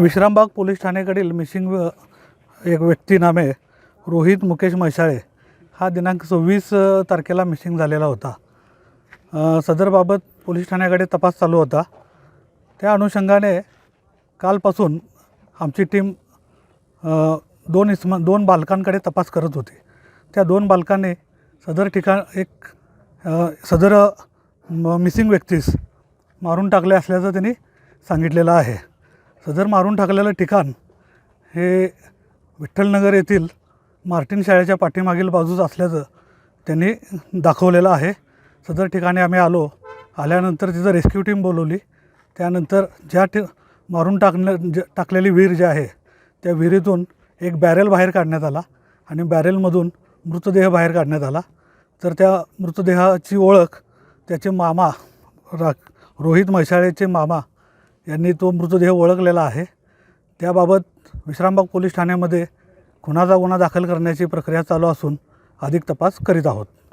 Vishrambag police ठाण्याकडील missing एक व्यक्ती नामे रोहित मुकेश म्हैसाळे हा दिनांक 26 तारखेला मिसिंग झालेला होता। सदरबाबत पोलीस ठाण्याकडे तपास चालू होता। त्या कालपासून आमची टीम दोन बालकांकडे तपास करत होती। त्या दोन बालकांनी सदर मिसिंग व्यक्तीस मारून टाकले असल्याचं त्यांनी सांगितलेलं आहे। सदर मारून टाकलेलं ठिकाण हे विठ्ठलनगर येथील मार्टिन शाळेच्या पाठीमागील बाजूस असल्याचं त्यांनी दाखवलेलं आहे। सदर ठिकाणी आम्ही आल्यानंतर तिथं रेस्क्यू टीम बोलवली। त्यानंतर मारून टाकलेली विहीर जी आहे त्या विहिरीतून एक बॅरेल बाहेर काढण्यात आला आणि बॅरेलमधून मृतदेह बाहेर काढण्यात आला। तर त्या मृतदेहाची ओळख त्याचे मामा रोहित म्हैसाळेचे मामा यांनी तो मृतदेह ओळखलेला आहे। त्याबाबत विश्रामबाग पोलीस ठाण्यामध्ये खुनाचा गुन्हा दाखल करण्याची प्रक्रिया चालू असून अधिक तपास करीत आहोत।